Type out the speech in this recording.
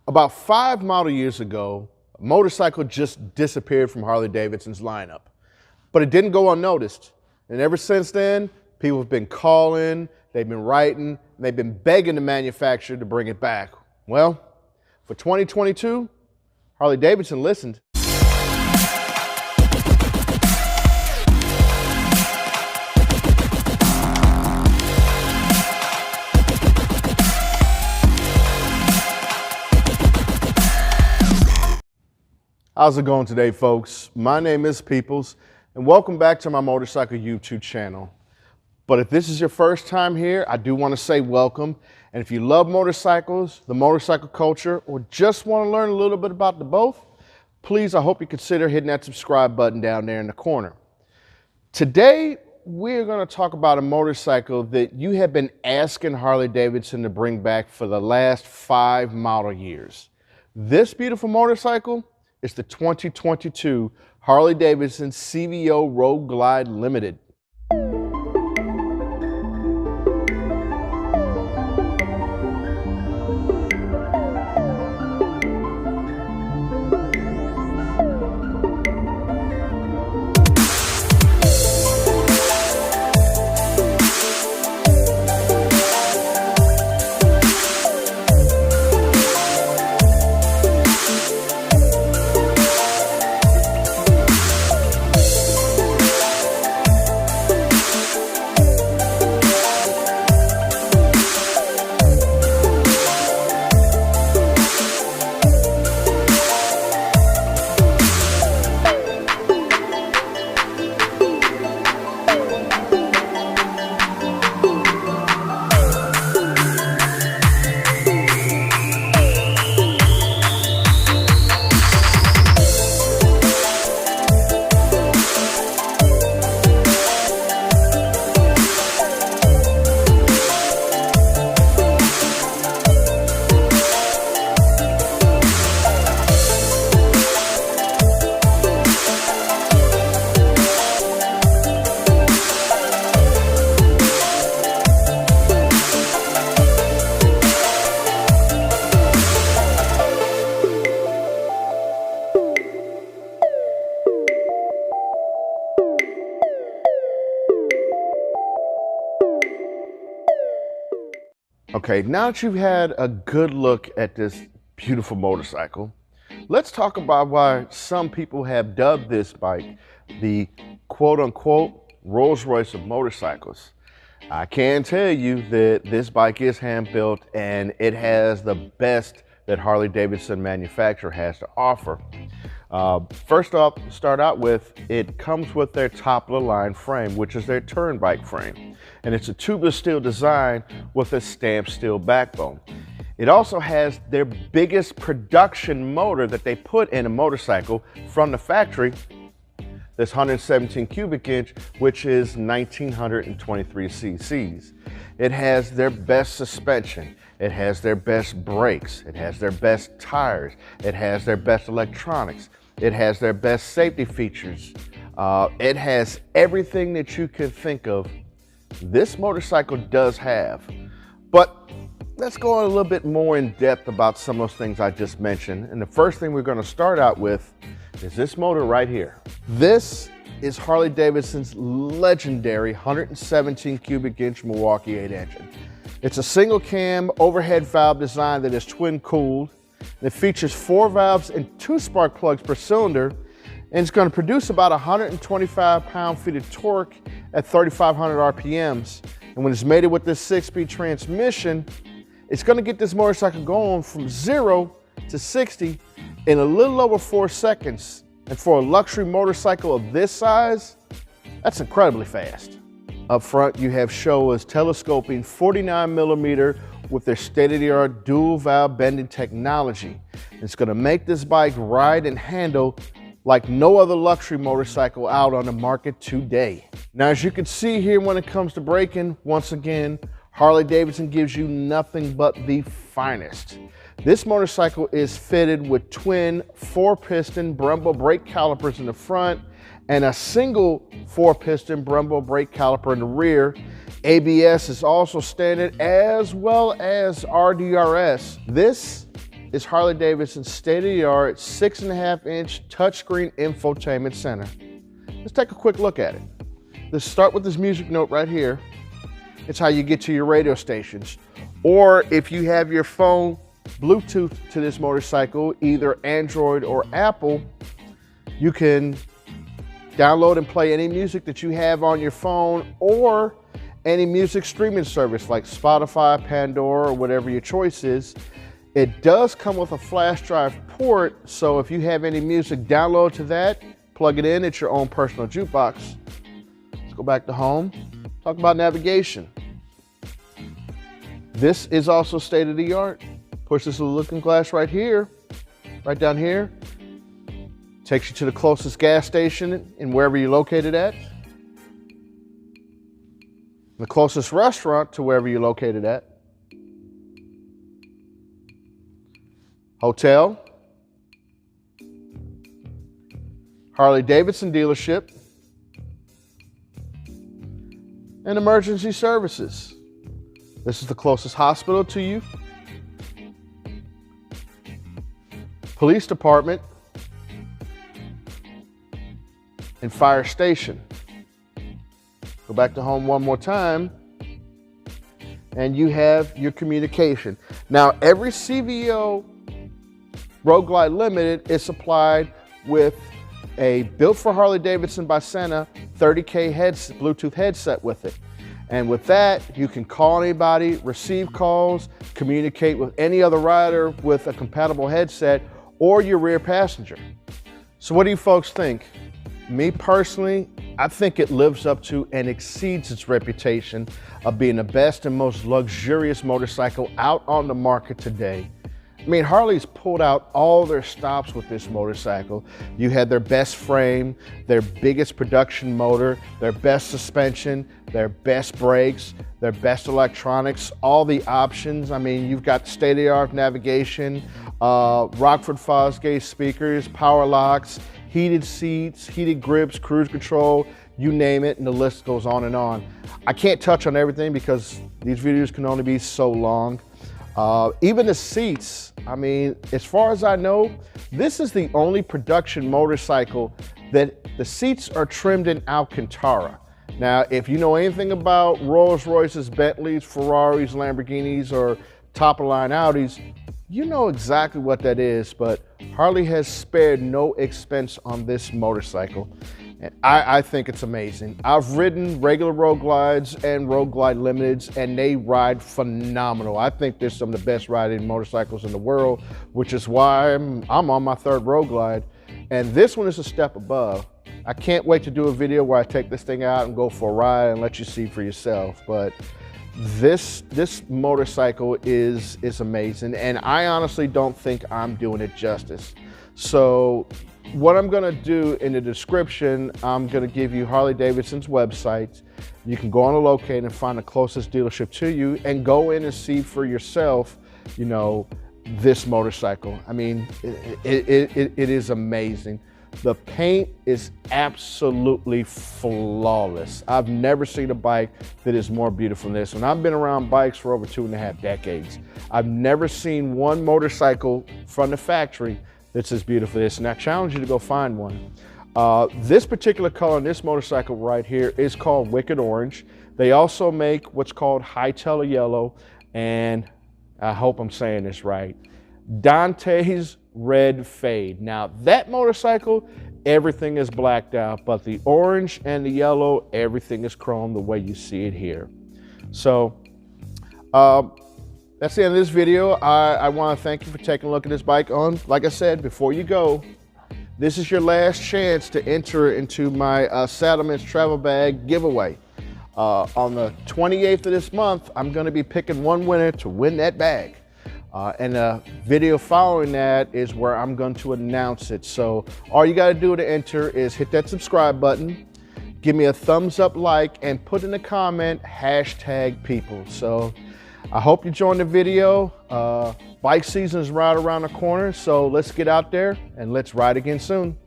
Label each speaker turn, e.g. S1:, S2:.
S1: About 5 model years ago, a motorcycle just disappeared from Harley-Davidson's lineup. But it didn't go unnoticed. And ever since then, people have been calling, they've been writing, and they've been begging the manufacturer to bring it back. Well, for 2022, Harley-Davidson listened. How's it going today, folks? My name is Peoplz, and welcome back to my motorcycle YouTube channel. But if this is your first time here, I do want to say welcome. And if you love motorcycles, the motorcycle culture, or just want to learn a little bit about the both, please, I hope you consider hitting that subscribe button down there in the corner. Today, we're going to talk about a motorcycle that you have been asking Harley-Davidson to bring back for the last 5 model years. This beautiful motorcycle is the 2022 Harley-Davidson CVO Road Glide Limited. Okay, now that you've had a good look at this beautiful motorcycle, let's talk about why some people have dubbed this bike the quote-unquote Rolls-Royce of motorcycles. I can tell you that this bike is hand-built and it has the best that Harley-Davidson manufacturer has to offer. First off, to start out with, it comes with their top-of-the-line frame, which is their turn bike frame. And it's a tubeless steel design with a stamped steel backbone. It also has their biggest production motor that they put in a motorcycle from the factory, this 117 cubic inch, which is 1923 cc's. It has their best suspension. It has their best brakes. It has their best tires. It has their best electronics. It has their best safety features. It has everything that you could think of. This motorcycle does have. But let's go a little bit more in depth about some of those things I just mentioned. And the first thing we're going to start out with is this motor right here. This is Harley-Davidson's legendary 117 cubic inch Milwaukee 8 engine. It's a single cam overhead valve design that is twin cooled. It features 4 valves and 2 spark plugs per cylinder, and it's going to produce about 125 pound-feet of torque at 3,500 RPMs. And when it's mated with this 6-speed transmission, it's going to get this motorcycle going from 0 to 60 in a little over 4 seconds. And for a luxury motorcycle of this size, that's incredibly fast. Up front, you have Showa's telescoping 49mm with their state-of-the-art dual valve bending technology. It's going to make this bike ride and handle like no other luxury motorcycle out on the market today. Now, as you can see here, when it comes to braking, once again, Harley-Davidson gives you nothing but the finest. This motorcycle is fitted with twin 4-piston Brembo brake calipers in the front and a single 4-piston Brembo brake caliper in the rear. ABS is also standard, as well as RDRS. This is Harley-Davidson's state-of-the-art 6.5-inch touchscreen infotainment center. Let's take a quick look at it. Let's start with this music note right here. It's how you get to your radio stations. Or if you have your phone Bluetooth to this motorcycle, either Android or Apple, you can download and play any music that you have on your phone or any music streaming service like Spotify, Pandora, or whatever your choice is. It does come with a flash drive port, so if you have any music, download to that, plug it in, it's your own personal jukebox. Let's go back to home, talk about navigation. This is also state-of-the-art. Push this little looking glass right here, right down here. Takes you to the closest gas station and wherever you're located at. The closest restaurant to wherever you're located at. Hotel, Harley-Davidson dealership, and emergency services. This is the closest hospital to you. Police department and fire station. Go back to home one more time, and you have your communication. Now, every CVO Road Glide Limited is supplied with a built for Harley-Davidson by Sena 30K Bluetooth headset with it. And with that, you can call anybody, receive calls, communicate with any other rider with a compatible headset or your rear passenger. So what do you folks think? Me personally, I think it lives up to and exceeds its reputation of being the best and most luxurious motorcycle out on the market today. I mean, Harley's pulled out all their stops with this motorcycle. You had their best frame, their biggest production motor, their best suspension, their best brakes, their best electronics, all the options. I mean, you've got state-of-the-art navigation, Rockford Fosgate speakers, power locks, heated seats, heated grips, cruise control, you name it, and the list goes on and on. I can't touch on everything because these videos can only be so long. Even the seats, I mean, as far as I know, this is the only production motorcycle that the seats are trimmed in Alcantara. Now, if you know anything about Rolls-Royces, Bentleys, Ferraris, Lamborghinis, or top-of-line Audis, you know exactly what that is, but Harley has spared no expense on this motorcycle. And I think it's amazing. I've ridden regular Road Glides and Road Glide Limiteds, and they ride phenomenal. I think they're some of the best riding motorcycles in the world, which is why I'm on my third Road Glide. And this one is a step above. I can't wait to do a video where I take this thing out and go for a ride and let you see for yourself. But this motorcycle is amazing, and I honestly don't think I'm doing it justice. So what I'm gonna do in the description, I'm gonna give you Harley-Davidson's website. You can go on the locate and find the closest dealership to you and go in and see for yourself, you know, this motorcycle. I mean, it is amazing. The paint is absolutely flawless. I've never seen a bike that is more beautiful than this. And I've been around bikes for over 2.5 decades. I've never seen one motorcycle from the factory that's as beautiful as this, and I challenge you to go find one. This particular color on this motorcycle right here is called Wicked Orange. They also make what's called Highteller Yellow, and I hope I'm saying this right, Dante's Red Fade. Now that motorcycle, everything is blacked out, but the orange and the yellow, everything is chrome the way you see it here. So that's the end of this video. I want to thank you for taking a look at this bike on. Like I said, before you go, this is your last chance to enter into my Saddlemen's Travel Bag giveaway. On the 28th of this month, I'm going to be picking one winner to win that bag. And the video following that is where I'm going to announce it. So all you got to do to enter is hit that subscribe button, give me a thumbs up, like, and put in a comment, #Peoplz. So I hope you joined the video. Bike season is right around the corner, so let's get out there and let's ride again soon.